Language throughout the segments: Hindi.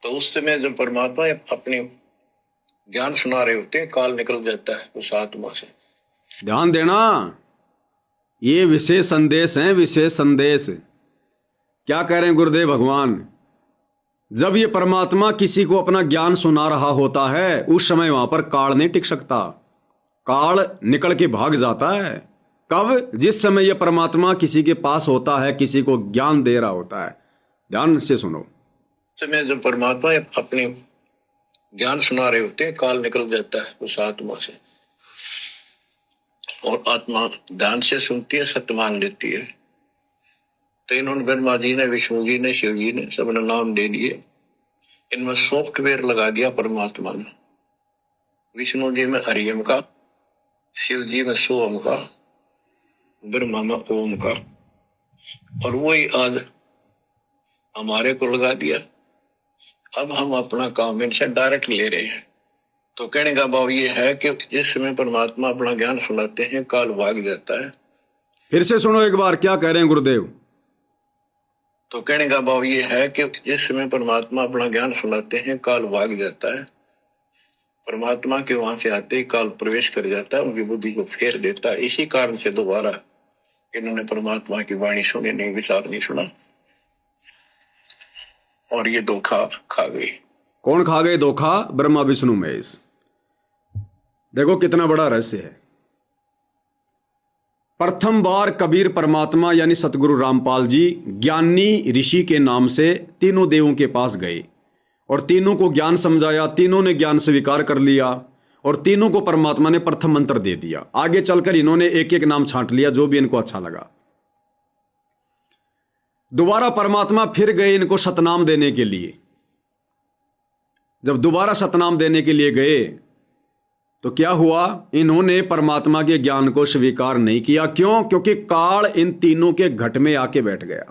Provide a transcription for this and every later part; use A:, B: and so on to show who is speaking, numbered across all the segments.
A: तो उस समय जब परमात्मा अपने ज्ञान सुना रहे होते हैं, काल निकल जाता है उस आत्मा से।
B: ध्यान देना, ये विशेष संदेश है, विशेष संदेश। क्या कह रहे हैं गुरुदेव भगवान? जब ये परमात्मा किसी को अपना ज्ञान सुना रहा होता है, उस समय वहां पर काल नहीं टिक सकता, काल निकल के भाग जाता है। कब? जिस समय ये परमात्मा किसी के पास होता है, किसी को ज्ञान दे रहा होता है। ध्यान से सुनो।
A: समय जब परमात्मा अपने ज्ञान सुना रहे होते हैं, काल निकल जाता है उस आत्मा से, और आत्मा ध्यान से सुनती है, सत्य मान लेती है। तो इन्होंने ब्रह्मा जी ने, विष्णु जी ने, शिव जी ने सबने नाम दे दिए। इनमें सॉफ्टवेयर लगा दिया परमात्मा ने। विष्णु जी में हरियम का, शिव जी में सोम का, ब्रह्मा में ओम का, और वही आज हमारे को लगा दिया। अब हम अपना काम इनसे डायरेक्ट ले रहे हैं। तो कहने का भाव ये है कि जिस समय परमात्मा अपना ज्ञान सुनाते हैं, काल भाग जाता है।
B: फिर से सुनो एक बार, क्या कह रहे हैं गुरुदेव?
A: तो कहने का भाव ये है कि जिस समय परमात्मा अपना ज्ञान सुनाते हैं, काल भाग जाता है। परमात्मा के वहां से आते ही काल प्रवेश कर जाता है, उनकी बुद्धि को फेर देता है। इसी कारण से दोबारा इन्होंने परमात्मा की वाणी सुनी नहीं, विचार नहीं सुना, और ये धोखा खा गए।
B: कौन खा गए धोखा? ब्रह्मा विष्णु महेश। देखो कितना बड़ा रहस्य है। प्रथम बार कबीर परमात्मा यानी सतगुरु रामपाल जी ज्ञानी ऋषि के नाम से तीनों देवों के पास गए और तीनों को ज्ञान समझाया। तीनों ने ज्ञान स्वीकार कर लिया और तीनों को परमात्मा ने प्रथम मंत्र दे दिया। आगे चलकर इन्होंने एक एक नाम छांट लिया जो भी इनको अच्छा लगा। दोबारा परमात्मा फिर गए इनको सतनाम देने के लिए। जब दोबारा सतनाम देने के लिए गए तो क्या हुआ? इन्होंने परमात्मा के ज्ञान को स्वीकार नहीं किया। क्यों? क्योंकि काल इन तीनों के घट में आके बैठ गया।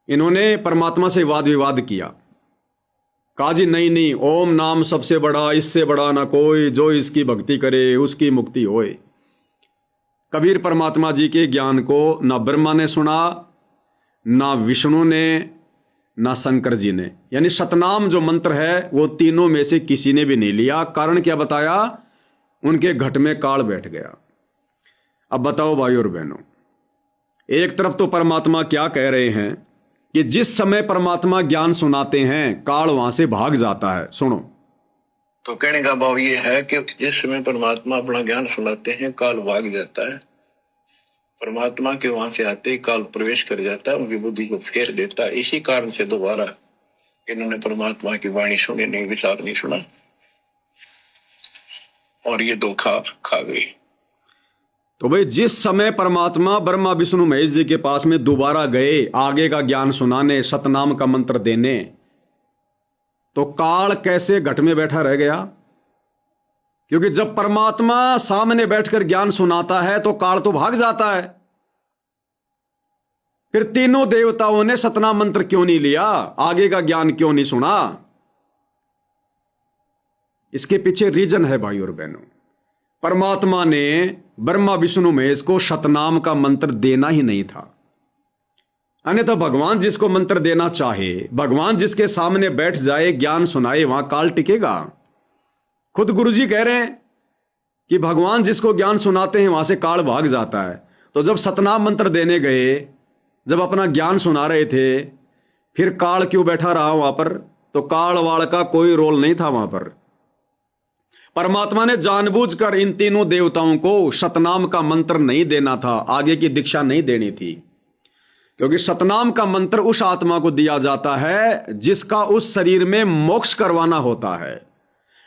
B: इन्होंने परमात्मा से वाद विवाद किया, कहा जी नहीं नहीं, ओम नाम सबसे बड़ा, इससे बड़ा ना कोई, जो इसकी भक्ति करे उसकी मुक्ति होए। कबीर परमात्मा जी के ज्ञान को ना ब्रह्मा ने सुना, ना विष्णु ने, ना शंकर जी ने। यानी सतनाम जो मंत्र है वो तीनों में से किसी ने भी नहीं लिया। कारण क्या बताया? उनके घट में काल बैठ गया। अब बताओ भाई और बहनों, एक तरफ तो परमात्मा क्या कह रहे हैं कि जिस समय परमात्मा ज्ञान सुनाते हैं, काल वहां से भाग जाता है। सुनो।
A: तो कहने का भाव ये है कि जिस समय परमात्मा अपना ज्ञान सुनाते हैं, काल भाग जाता है। परमात्मा के वहां से आते ही काल प्रवेश कर जाता है, उनकी बुद्धि को फेर देता है। इसी कारण से दोबारा इन्होंने परमात्मा की वाणी सुनी नहीं, विचार नहीं सुना, और ये धोखा खा गई।
B: तो भाई जिस समय परमात्मा ब्रह्मा विष्णु महेश जी के पास में दोबारा गए आगे का ज्ञान सुनाने, सतनाम का मंत्र देने, तो काल कैसे घट में बैठा रह गया? क्योंकि जब परमात्मा सामने बैठकर ज्ञान सुनाता है तो काल तो भाग जाता है। फिर तीनों देवताओं ने सतनाम मंत्र क्यों नहीं लिया? आगे का ज्ञान क्यों नहीं सुना? इसके पीछे रीजन है भाई और बहनों। परमात्मा ने ब्रह्मा विष्णु महेश को सतनाम का मंत्र देना ही नहीं था। अन्यथा भगवान जिसको मंत्र देना चाहे, भगवान जिसके सामने बैठ जाए, ज्ञान सुनाए, वहां काल टिकेगा। खुद गुरुजी कह रहे हैं कि भगवान जिसको ज्ञान सुनाते हैं वहां से काल भाग जाता है। तो जब सतनाम मंत्र देने गए, जब अपना ज्ञान सुना रहे थे, फिर काल क्यों बैठा रहा वहां पर? तो काल वाल का कोई रोल नहीं था वहां पर। परमात्मा ने जानबूझकर इन तीनों देवताओं को सतनाम का मंत्र नहीं देना था, आगे की दीक्षा नहीं देनी थी। क्योंकि सतनाम का मंत्र उस आत्मा को दिया जाता है जिसका उस शरीर में मोक्ष करवाना होता है।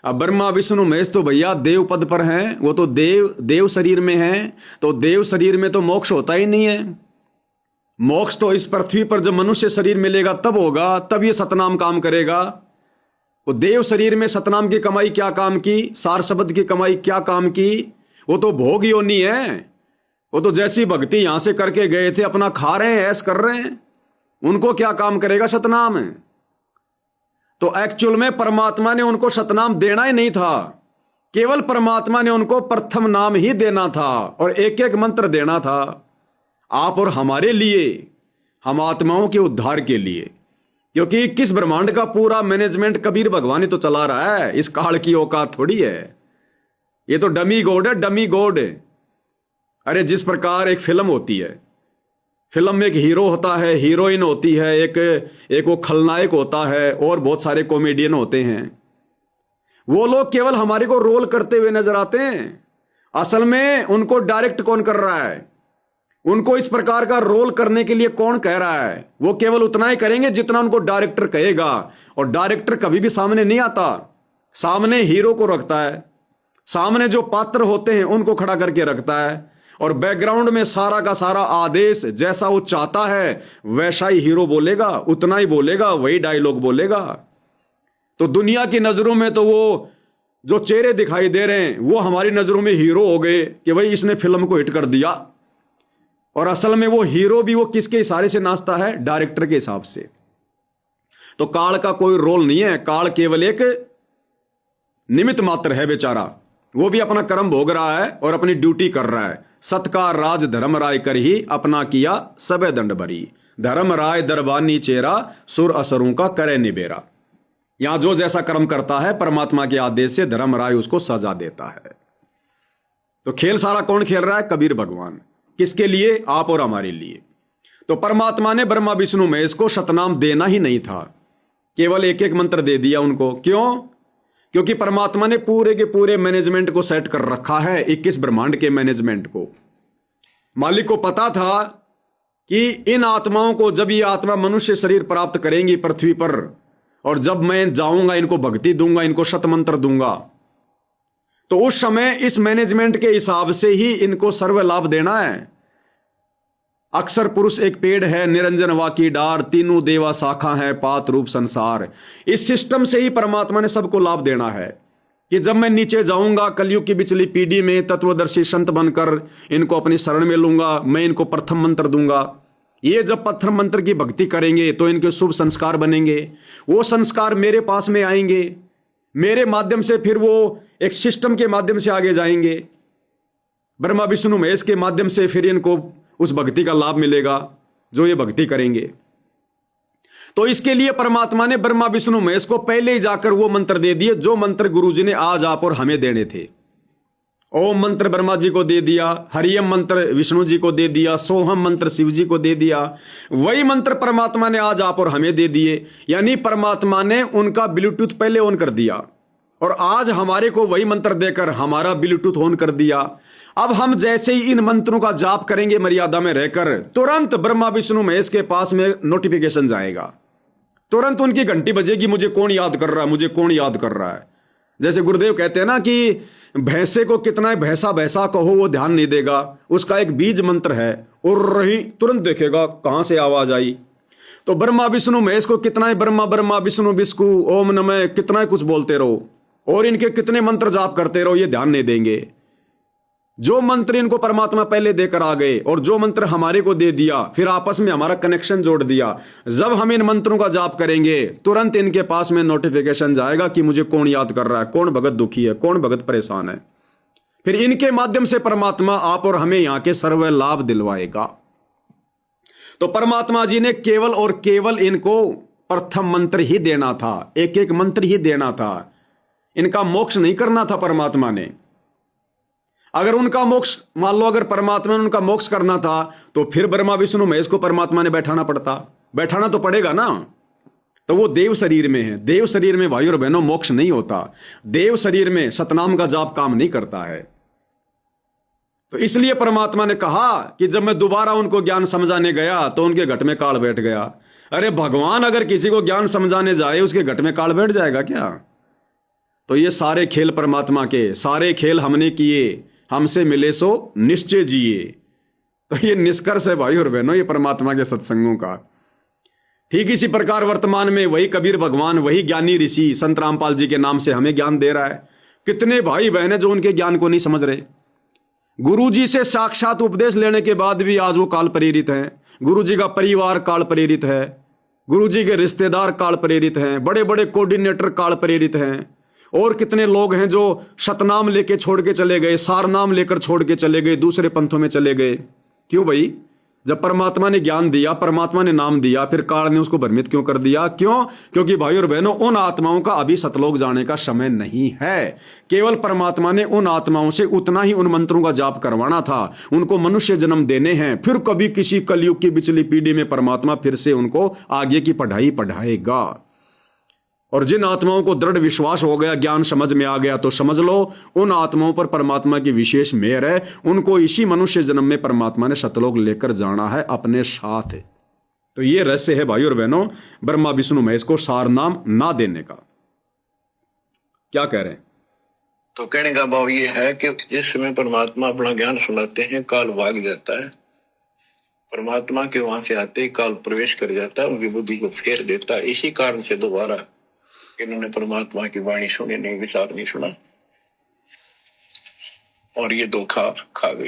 B: अब ब्रह्मा विष्णु महेश तो भैया देव पद पर हैं, वो तो देव शरीर में हैं, तो देव शरीर में तो मोक्ष होता ही नहीं है। मोक्ष तो इस पृथ्वी पर जब मनुष्य शरीर मिलेगा तब होगा, तब ये सतनाम काम करेगा। वो देव शरीर में सतनाम की कमाई क्या काम की? सार शब्द की कमाई क्या काम की? वो तो भोग योनि है। वो तो जैसी भक्ति यहां से करके गए थे, अपना खा रहे हैं, ऐश कर रहे हैं, उनको क्या काम करेगा सतनाम? तो एक्चुअल में परमात्मा ने उनको सतनाम देना ही नहीं था। केवल परमात्मा ने उनको प्रथम नाम ही देना था और एक एक मंत्र देना था, आप और हमारे लिए, हम आत्माओं के उद्धार के लिए। क्योंकि 21 ब्रह्मांड का पूरा मैनेजमेंट कबीर भगवान ही तो चला रहा है, इस काल की औकात थोड़ी है। ये तो डमी गॉड है, डमी गॉड। अरे जिस प्रकार एक फिल्म होती है, फिल्म में एक हीरो होता है, हीरोइन होती है, एक वो खलनायक होता है और बहुत सारे कॉमेडियन होते हैं। वो लोग केवल हमारे को रोल करते हुए नजर आते हैं, असल में उनको डायरेक्ट कौन कर रहा है, उनको इस प्रकार का रोल करने के लिए कौन कह रहा है। वो केवल उतना ही करेंगे जितना उनको डायरेक्टर कहेगा, और डायरेक्टर कभी भी सामने नहीं आता, सामने हीरो को रखता है, सामने जो पात्र होते हैं उनको खड़ा करके रखता है, और बैकग्राउंड में सारा का सारा आदेश जैसा वो चाहता है वैसा ही हीरो बोलेगा, उतना ही बोलेगा, वही डायलॉग बोलेगा। तो दुनिया की नजरों में तो वो जो चेहरे दिखाई दे रहे हैं वो हमारी नजरों में हीरो हो गए कि भाई इसने फिल्म को हिट कर दिया, और असल में वो हीरो भी वो किसके इशारे से नाचता है, डायरेक्टर के हिसाब से। तो काल का कोई रोल नहीं है, काल केवल एक निमित्त मात्र है बेचारा, वो भी अपना कर्म भोग रहा है और अपनी ड्यूटी कर रहा है। सत्कार राज धर्म राय कर ही अपना किया सबे दंड भरी, धर्म राय दरबानी चेरा सुर असरों का करे निबेरा। यहां जो जैसा कर्म करता है परमात्मा के आदेश से धर्म राय उसको सजा देता है। तो खेल सारा कौन खेल रहा है, कबीर भगवान। किसके लिए, आप और हमारे लिए। तो परमात्मा ने ब्रह्मा विष्णु महेश को शतनाम देना ही नहीं था, केवल एक एक मंत्र दे दिया उनको। क्यों? क्योंकि परमात्मा ने पूरे के पूरे मैनेजमेंट को सेट कर रखा है, 21 ब्रह्मांड के मैनेजमेंट को। मालिक को पता था कि इन आत्माओं को जब ये आत्मा मनुष्य शरीर प्राप्त करेंगी पृथ्वी पर, और जब मैं जाऊंगा इनको भक्ति दूंगा, इनको शत मंत्र दूंगा, तो उस समय इस मैनेजमेंट के हिसाब से ही इनको सर्व लाभ देना है। अक्षर पुरुष एक पेड़ है, निरंजन वाकी डार, तीनों देवा शाखा है, पात रूप संसार। इस सिस्टम से ही परमात्मा ने सबको लाभ देना है कि जब मैं नीचे जाऊंगा कलयुग की बिचली पीढ़ी में तत्वदर्शी संत बनकर इनको अपनी शरण में लूंगा, मैं इनको प्रथम मंत्र दूंगा। ये जब प्रथम मंत्र की भक्ति करेंगे तो इनके शुभ संस्कार बनेंगे, वो संस्कार मेरे पास में आएंगे, मेरे माध्यम से फिर वो एक सिस्टम के माध्यम से आगे जाएंगे, ब्रह्मा विष्णु महेश के माध्यम से फिर इनको उस भक्ति का लाभ मिलेगा जो ये भक्ति करेंगे। तो इसके लिए परमात्मा ने ब्रह्मा विष्णु महेश को पहले ही जाकर वो मंत्र दे दिए जो मंत्र गुरुजी ने आज आप और हमें देने थे। ओम मंत्र ब्रह्मा जी को दे दिया, हरियम मंत्र विष्णु जी को दे दिया, सोहम मंत्र शिव जी को दे दिया। वही मंत्र परमात्मा ने आज आप और हमें दे दिए, यानी परमात्मा ने उनका ब्लूटूथ पहले ऑन कर दिया और आज हमारे को वही मंत्र देकर हमारा ब्लूटूथ ऑन कर दिया। अब हम जैसे ही इन मंत्रों का जाप करेंगे मर्यादा में रहकर, तुरंत ब्रह्मा विष्णु महेश के पास में नोटिफिकेशन जाएगा, तुरंत उनकी घंटी बजेगी, मुझे कौन याद कर रहा है, मुझे कौन याद कर रहा है। जैसे गुरुदेव कहते हैं ना कि भैंसे को कितना भैंसा भैंसा कहो वो ध्यान नहीं देगा, उसका एक बीज मंत्र है और रही तुरंत देखेगा कहां से आवाज आई। तो ब्रह्मा विष्णु महेश को कितना ब्रह्मा ब्रह्मा विष्णु विष्णु ओम नमः कितना कुछ बोलते रहो और इनके कितने मंत्र जाप करते रहो, ये ध्यान नहीं देंगे। जो मंत्र इनको परमात्मा पहले देकर आ गए और जो मंत्र हमारे को दे दिया, फिर आपस में हमारा कनेक्शन जोड़ दिया। जब हम इन मंत्रों का जाप करेंगे तुरंत इनके पास में नोटिफिकेशन जाएगा कि मुझे कौन याद कर रहा है, कौन भगत दुखी है, कौन भगत परेशान है। फिर इनके माध्यम से परमात्मा आप और हमें यहां के सर्व लाभ दिलवाएगा। तो परमात्मा जी ने केवल और केवल इनको प्रथम मंत्र ही देना था, एक एक मंत्र ही देना था, इनका मोक्ष नहीं करना था परमात्मा ने। अगर उनका मोक्ष, मान लो अगर परमात्मा ने उनका मोक्ष करना था तो फिर ब्रह्मा विष्णु महेश को परमात्मा ने बैठाना तो पड़ेगा ना। तो वो देव शरीर में है, देव शरीर में भाई और बहनों मोक्ष नहीं होता, देव शरीर में सतनाम का जाप काम नहीं करता है। तो इसलिए परमात्मा ने कहा कि जब मैं दोबारा उनको ज्ञान समझाने गया तो उनके घट में काल बैठ गया। अरे भगवान अगर किसी को ज्ञान समझाने जाए उसके घट में काल बैठ जाएगा क्या? तो ये सारे खेल परमात्मा के, सारे खेल हमने किए, हमसे मिले सो निश्चय जिए। तो ये निष्कर्ष है भाई और बहनों ये परमात्मा के सत्संगों का। ठीक इसी प्रकार वर्तमान में वही कबीर भगवान, वही ज्ञानी ऋषि संत रामपाल जी के नाम से हमें ज्ञान दे रहा है। कितने भाई बहन है जो उनके ज्ञान को नहीं समझ रहे। गुरु जी से साक्षात उपदेश लेने के बाद भी आज वो काल प्रेरित हैं। गुरु जी का परिवार काल प्रेरित है, गुरु जी के रिश्तेदार काल प्रेरित हैं, बड़े बड़े कोऑर्डिनेटर काल प्रेरित हैं। और कितने लोग हैं जो शतनाम लेके छोड़ के चले गए, सार नाम लेकर छोड़ के चले गए, दूसरे पंथों में चले गए। क्यों भाई? जब परमात्मा ने ज्ञान दिया, परमात्मा ने नाम दिया, फिर काल ने उसको भ्रमित क्यों कर दिया? क्यों? क्योंकि भाई और बहनों, उन आत्माओं का अभी सतलोक जाने का समय नहीं है। केवल परमात्मा ने उन आत्माओं से उतना ही उन मंत्रों का जाप करवाना था, उनको मनुष्य जन्म देने हैं, फिर कभी किसी कलयुग की पिछली पीढ़ी में परमात्मा फिर से उनको आगे की पढ़ाई पढ़ाएगा। और जिन आत्माओं को दृढ़ विश्वास हो गया, ज्ञान समझ में आ गया, तो समझ लो उन आत्माओं पर परमात्मा की विशेष मेहर है। उनको इसी मनुष्य जन्म में परमात्मा ने सतलोक लेकर जाना है अपने साथ। तो ये रहस्य है भाई और बहनों, ब्रह्मा विष्णु महेश को सार नाम ना देने का। क्या कह रहे हैं?
A: तो कहने का भाव ये है कि जिस समय परमात्मा अपना ज्ञान सुनाते हैं, काल भाग जाता है। परमात्मा के वहां से आते ही काल प्रवेश कर जाता है, उनकी बुद्धि को फेर देता है। इसी कारण से दोबारा इन्होंने परमात्मा की वाणी सुनी नहीं, विचार नहीं सुना, और ये धोखा खा गई।